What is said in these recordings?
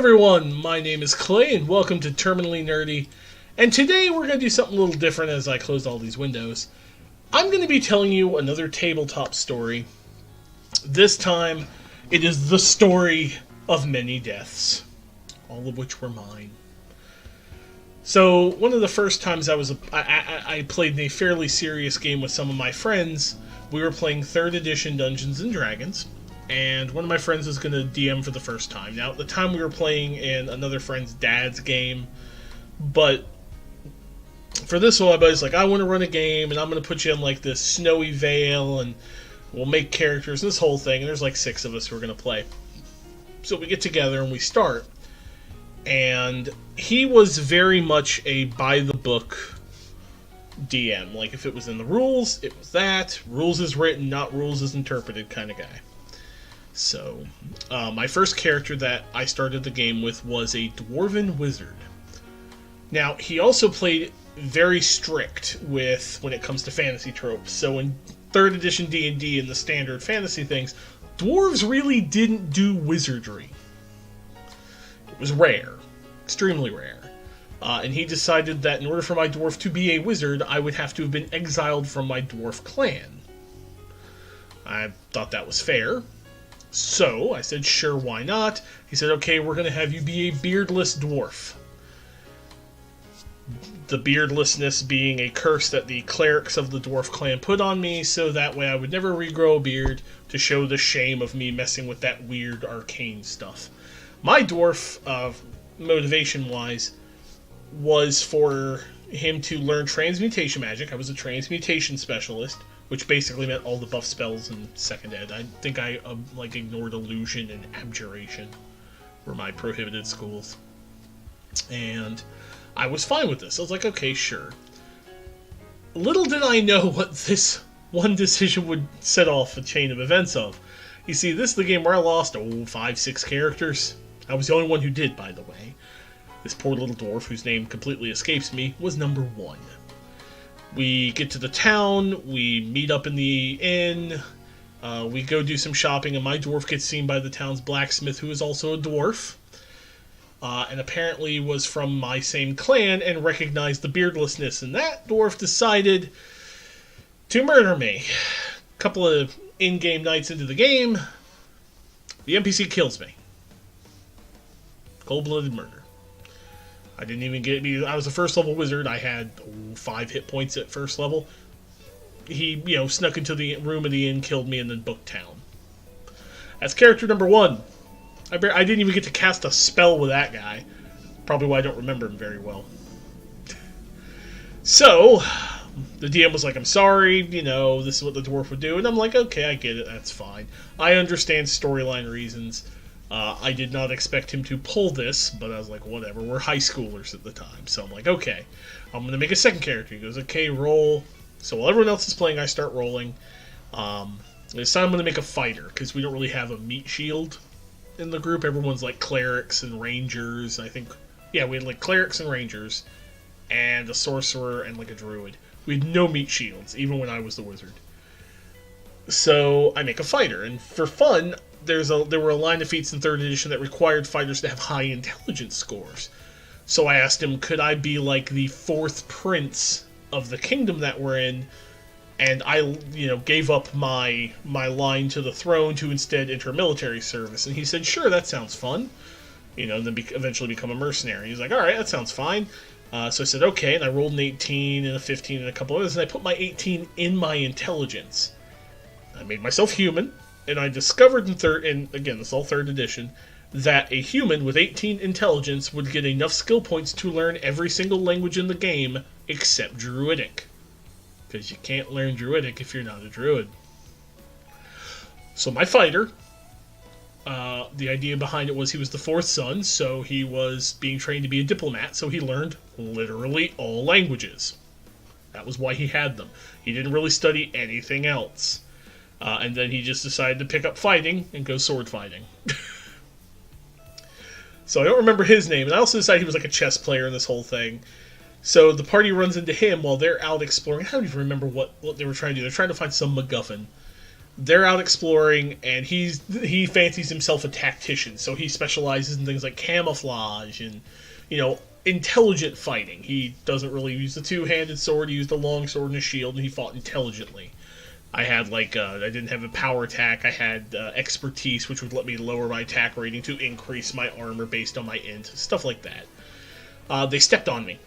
everyone, my name is Clay and welcome to Terminally Nerdy, and today we're going to do something a little different as I close all these windows. I'm going to be telling you another tabletop story. This time, it is the story of many deaths, all of which were mine. So, one of the first times I played in a fairly serious game with some of my friends, we were playing 3rd edition Dungeons & Dragons. And one of my friends was going to DM for the first time. Now, at the time, we were playing in another friend's dad's game. But for this one, my buddy's like, I want to run a game, and I'm going to put you in, like, this snowy vale, and we'll make characters, and this whole thing. And there's, like, 6 of us who are going to play. So we get together, and we start. And he was very much a by-the-book DM. Like, if it was in the rules, it was that. Rules is written, not rules is interpreted kind of guy. So, my first character that I started the game with was a dwarven wizard. Now, he also played very strict when it comes to fantasy tropes. So in 3rd edition D&D and the standard fantasy things, dwarves really didn't do wizardry. It was rare. Extremely rare. And he decided that in order for my dwarf to be a wizard, I would have to have been exiled from my dwarf clan. I thought that was fair. So, I said, sure, why not? He said, okay, we're going to have you be a beardless dwarf. The beardlessness being a curse that the clerics of the dwarf clan put on me, so that way I would never regrow a beard to show the shame of me messing with that weird arcane stuff. My dwarf, motivation-wise, was for him to learn transmutation magic. I was a transmutation specialist, which basically meant all the buff spells in 2nd Ed. I think I ignored illusion and abjuration were my prohibited schools. And I was fine with this. I was like, okay, sure. Little did I know what this one decision would set off a chain of events of. You see, this is the game where I lost 5, 6 characters. I was the only one who did, by the way. This poor little dwarf, whose name completely escapes me, was number 1. We get to the town, we meet up in the inn, we go do some shopping, and my dwarf gets seen by the town's blacksmith, who is also a dwarf, and apparently was from my same clan and recognized the beardlessness, and that dwarf decided to murder me. A couple of in-game nights into the game, the NPC kills me. Cold-blooded murder. I didn't even I was a first level wizard. I had 5 hit points at first level. He, snuck into the room of the inn, killed me, and then booked town. That's character number 1. I didn't even get to cast a spell with that guy. Probably why I don't remember him very well. So, the DM was like, I'm sorry, this is what the dwarf would do. And I'm like, okay, I get it, that's fine. I understand storyline reasons. I did not expect him to pull this, but I was like, whatever, we're high schoolers at the time. So I'm like, okay, I'm going to make a second character. He goes, okay, roll. So while everyone else is playing, I start rolling. This time I'm going to make a fighter, because we don't really have a meat shield in the group. Everyone's like clerics and rangers. I think, yeah, we had like clerics and rangers, and a sorcerer and like a druid. We had no meat shields, even when I was the wizard. So I make a fighter, and for fun, there were a line of feats in 3rd edition that required fighters to have high intelligence scores. So I asked him, could I be like the 4th prince of the kingdom that we're in, and I, gave up my line to the throne to instead enter military service. And he said, sure, that sounds fun. And then eventually become a mercenary. He's like, alright, that sounds fine. So I said, okay, and I rolled an 18 and a 15 and a couple others, and I put my 18 in my intelligence. I made myself human. And I discovered and again, this is all 3rd edition, that a human with 18 intelligence would get enough skill points to learn every single language in the game except Druidic. Because you can't learn Druidic if you're not a Druid. So my fighter, the idea behind it was he was the 4th son, so he was being trained to be a diplomat, so he learned literally all languages. That was why he had them. He didn't really study anything else. And then he just decided to pick up fighting and go sword fighting. So I don't remember his name, and I also decided he was like a chess player in this whole thing. So the party runs into him while they're out exploring. I don't even remember what they were trying to do. They're trying to find some MacGuffin. They're out exploring, and he fancies himself a tactician, so he specializes in things like camouflage and, intelligent fighting. He doesn't really use the two-handed sword. He used a long sword and a shield, and he fought intelligently. I had, I didn't have a power attack. I had expertise, which would let me lower my attack rating to increase my armor based on my int. Stuff like that. They stepped on me.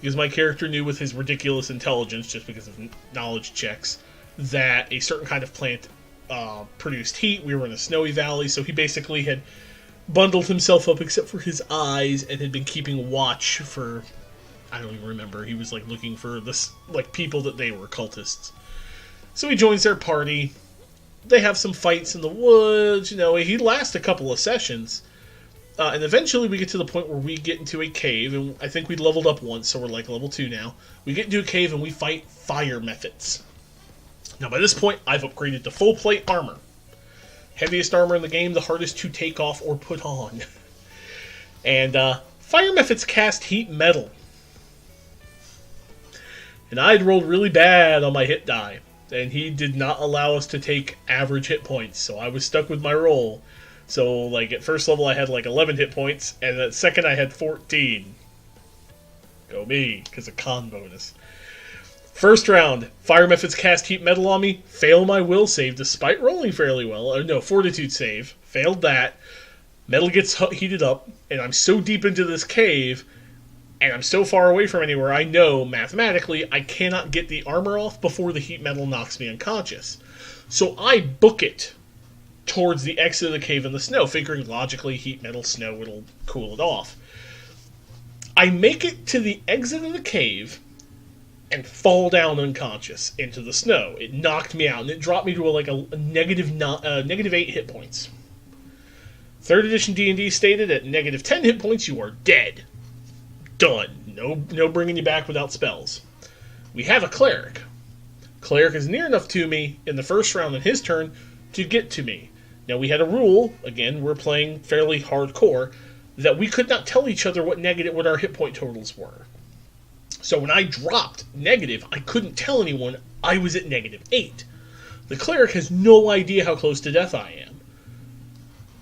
Because my character knew with his ridiculous intelligence, just because of knowledge checks, that a certain kind of plant produced heat. We were in a snowy valley, so he basically had bundled himself up except for his eyes and had been keeping watch for... I don't even remember. He was looking for this people that they were cultists. So he joins their party. They have some fights in the woods. He lasts a couple of sessions. And eventually we get to the point where we get into a cave, and I think we leveled up once, so we're level 2 now. We get into a cave and we fight fire methods. Now by this point, I've upgraded to full plate armor. Heaviest armor in the game, the hardest to take off or put on. And fire methods cast heat metal. And I had rolled really bad on my hit die, and he did not allow us to take average hit points, so I was stuck with my roll. So, at first level I had 11 hit points, and at second I had 14. Go me, because of con bonus. First round, fire methods cast heat metal on me, fail my will save despite rolling fairly well. No, fortitude save, failed that. Metal gets heated up, and I'm so deep into this cave, and I'm so far away from anywhere, I know, mathematically, I cannot get the armor off before the heat metal knocks me unconscious. So I book it towards the exit of the cave in the snow, figuring logically heat metal snow it'll cool it off. I make it to the exit of the cave and fall down unconscious into the snow. It knocked me out, and it dropped me to a negative 8 hit points. 3rd edition D&D stated at negative 10 hit points you are dead. Done. No bringing you back without spells. We have a Cleric. Cleric is near enough to me in the first round in his turn to get to me. Now, we had a rule, again, we're playing fairly hardcore, that we could not tell each other what our hit point totals were. So when I dropped negative, I couldn't tell anyone I was at negative 8. The Cleric has no idea how close to death I am.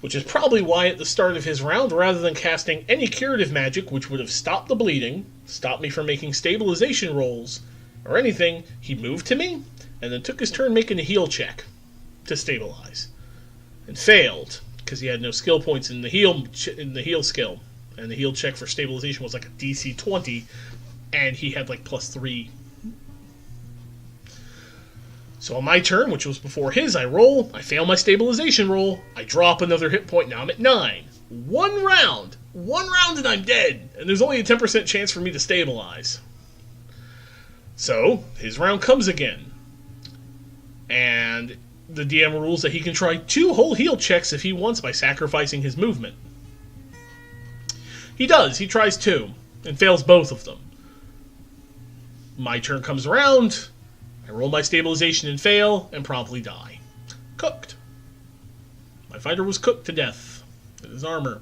Which is probably why at the start of his round, rather than casting any curative magic, which would have stopped the bleeding, stopped me from making stabilization rolls, or anything, he moved to me, and then took his turn making a heal check to stabilize. And failed, because he had no skill points in the heal skill. And the heal check for stabilization was a DC 20, and he had plus 3. So on my turn, which was before his, I roll, I fail my stabilization roll, I drop another hit point, now I'm at 9. One round and I'm dead, and there's only a 10% chance for me to stabilize. So, his round comes again. And the DM rules that he can try 2 whole heal checks if he wants by sacrificing his movement. He does, he tries 2, and fails both of them. My turn comes around, I roll my stabilization and fail, and promptly die. Cooked. My fighter was cooked to death in his armor,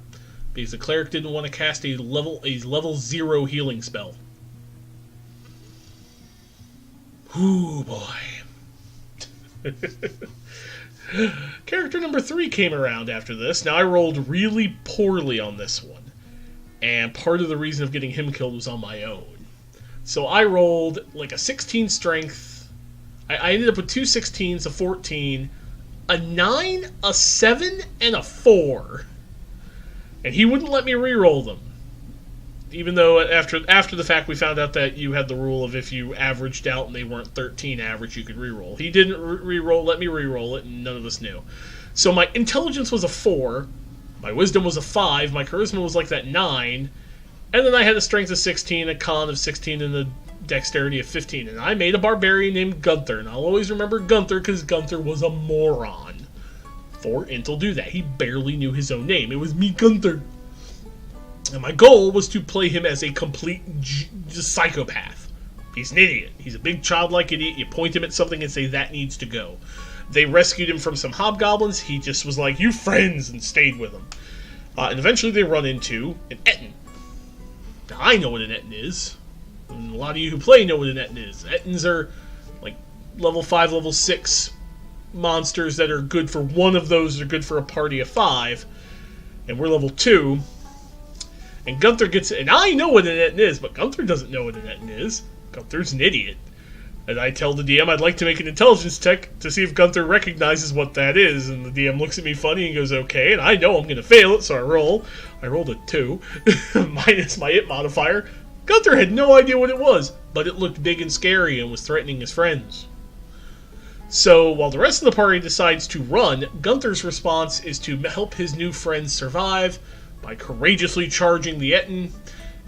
because the Cleric didn't want to cast a level 0 healing spell. Ooh, boy. Character number 3 came around after this. Now, I rolled really poorly on this one, and part of the reason of getting him killed was on my own. So I rolled a 16 strength. I ended up with 2 16s, a 14, a 9, a 7, and a 4. And he wouldn't let me re-roll them. Even though after the fact we found out that you had the rule of if you averaged out and they weren't 13 average, you could re-roll. He didn't let me re-roll it, and none of us knew. So my intelligence was a 4, my wisdom was a 5, my charisma was that 9, and then I had a strength of 16, a con of 16, and a dexterity of 15, and I made a barbarian named Gunther, and I'll always remember Gunther because Gunther was a moron. For Int will do that. He barely knew his own name. It was me, Gunther. And my goal was to play him as a complete psychopath. He's an idiot. He's a big childlike idiot. You point him at something and say, that needs to go. They rescued him from some hobgoblins. He just was like, you friends, and stayed with them. And eventually they run into an Etten. Now, I know what an Etten is. And a lot of you who play know what an Etten is. Ettins are level 5, level 6 monsters that are good for one of those are good for a party of 5. And we're level 2. And Gunther gets it. And I know what an Etten is, but Gunther doesn't know what an Etten is. Gunther's an idiot. And I tell the DM I'd like to make an intelligence check to see if Gunther recognizes what that is. And the DM looks at me funny and goes, okay. And I know I'm going to fail it, so I roll. I rolled a 2. Minus my IT modifier. Gunther had no idea what it was, but it looked big and scary and was threatening his friends. So, while the rest of the party decides to run, Gunther's response is to help his new friends survive by courageously charging the Etten.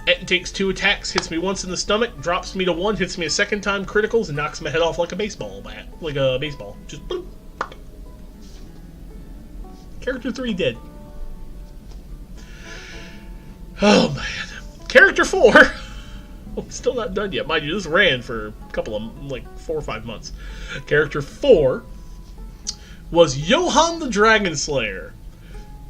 Etten takes 2 attacks, hits me once in the stomach, drops me to 1, hits me a second time, criticals, and knocks my head off like a baseball bat. Like a baseball. Just boom. Character 3 dead. Oh, man. Character 4... I'm still not done yet. Mind you, this ran for a couple of, like, 4 or 5 months. Character 4 was Johann the Dragon Slayer.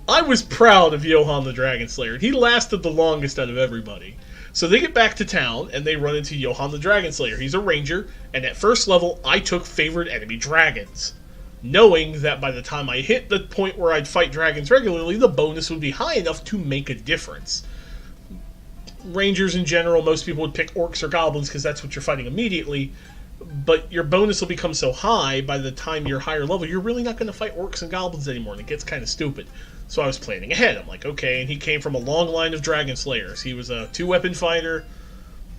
I was proud of Johann the Dragon Slayer. He lasted the longest out of everybody. So they get back to town, and they run into Johann the Dragon Slayer. He's a ranger, and at first level, I took favored enemy dragons, knowing that by the time I hit the point where I'd fight dragons regularly, the bonus would be high enough to make a difference. Rangers in general, most people would pick orcs or goblins because that's what you're fighting immediately, but your bonus will become so high by the time you're higher level, you're really not going to fight orcs and goblins anymore, and it gets kind of stupid. So I was planning ahead. I'm like, okay, and he came from a long line of dragon slayers. He was a 2-weapon fighter,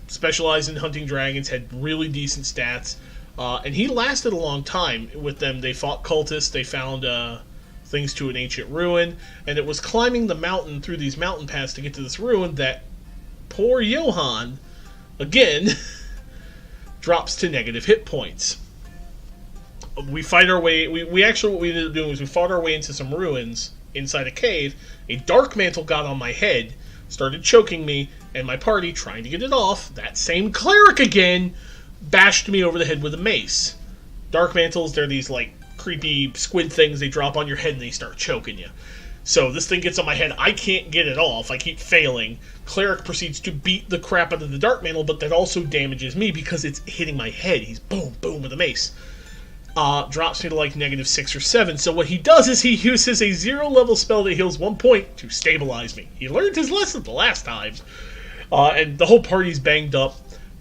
specialized in hunting dragons, had really decent stats, and he lasted a long time with them. They fought cultists, they found things to an ancient ruin, and it was climbing the mountain through these mountain paths to get to this ruin that poor Johann, again, drops to negative hit points. We fight our way... We actually, what we ended up doing was we fought our way into some ruins inside a cave. A dark mantle got on my head, started choking me, and my party, trying to get it off, that same cleric again, bashed me over the head with a mace. Dark mantles, they're these, like, creepy squid things. They drop on your head and they start choking you. So this thing gets on my head. I can't get it off. I keep failing. Cleric proceeds to beat the crap out of the Dark Mantle, but that also damages me because it's hitting my head. He's boom, boom with a mace. Drops me to like -6 or 7. So what he does is he uses a 0-level spell that heals 1 point to stabilize me. He learned his lesson the last time. And the whole party's banged up.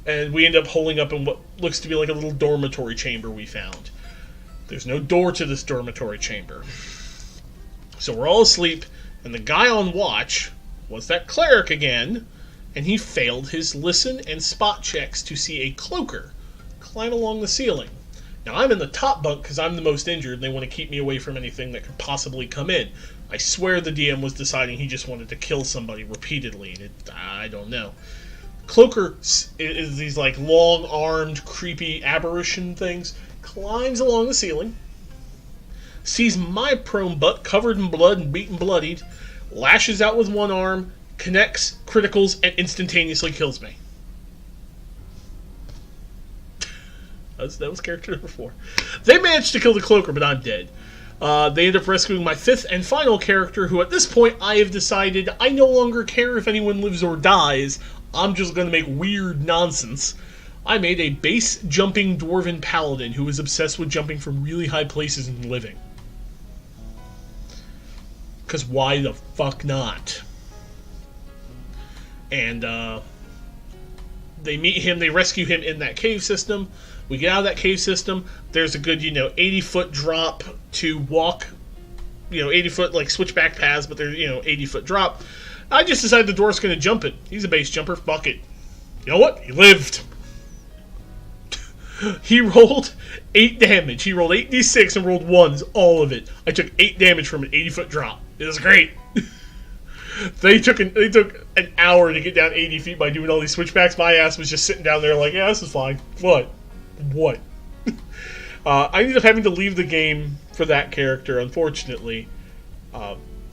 And we end up holding up in what looks to be like a little dormitory chamber we found. There's no door to this dormitory chamber. So we're all asleep, and the guy on watch was that cleric again, and he failed his listen and spot checks to see a cloaker climb along the ceiling. Now, I'm in the top bunk because I'm the most injured, and they want to keep me away from anything that could possibly come in. I swear the DM was deciding he just wanted to kill somebody repeatedly, and I don't know. Cloaker is these like long-armed, creepy apparition things, climbs along the ceiling, sees my prone butt covered in blood and beaten bloodied, lashes out with one arm, connects, criticals, and instantaneously kills me. That was character number 4. They managed to kill the cloaker, but I'm dead. They end up rescuing my 5th and final character, who at this point I have decided I no longer care if anyone lives or dies. I'm just going to make weird nonsense. I made a base-jumping dwarven paladin who is obsessed with jumping from really high places and living. Because why the fuck not? And they meet him, they rescue him in that cave system. We get out of that cave system. There's a good, 80-foot drop to walk. 80-foot, like, switchback paths, but they're, 80-foot drop. I just decided the dwarf's going to jump it. He's a base jumper. Fuck it. You know what? He lived. He rolled 8 damage. He rolled 8d6 and rolled 1s, all of it. I took 8 damage from an 80-foot drop. It was great. They took an hour to get down 80 feet by doing all these switchbacks. My ass was just sitting down there like, yeah, this is fine. What? I ended up having to leave the game for that character, unfortunately.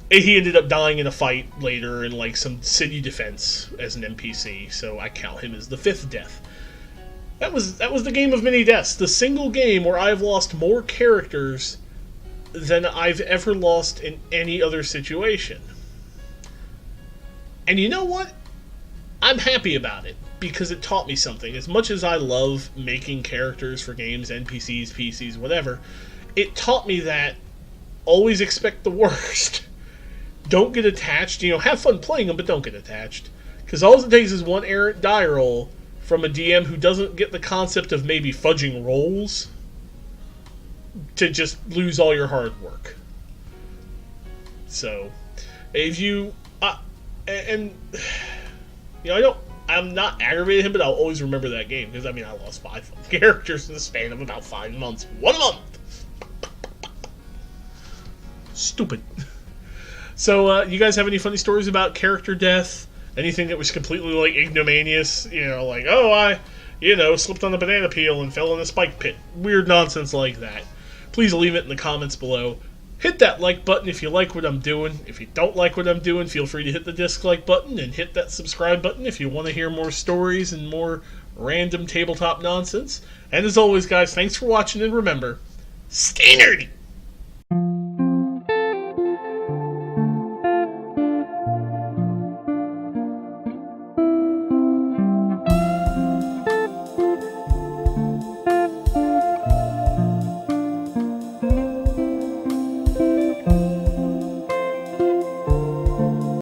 He ended up dying in a fight later in like some city defense as an NPC, so I count him as the 5th death. That was the game of many deaths. The single game where I've lost more characters than I've ever lost in any other situation. And you know what? I'm happy about it because it taught me something. As much as I love making characters for games, NPCs, PCs, whatever, it taught me that always expect the worst. Don't get attached. Have fun playing them, but don't get attached. Because all it takes is one errant die roll from a DM who doesn't get the concept of maybe fudging rolls to just lose all your hard work. So, if you... I'm not aggravated at him, but I'll always remember that game. Because, I lost 5 characters in the span of about 5 months. 1 month! Stupid. So, you guys have any funny stories about character death? Anything that was completely, ignominious? I slipped on the banana peel and fell in a spike pit. Weird nonsense like that. Please leave it in the comments below. Hit that like button if you like what I'm doing. If you don't like what I'm doing, feel free to hit the dislike button and hit that subscribe button if you want to hear more stories and more random tabletop nonsense. And as always, guys, thanks for watching, and remember, stay nerdy!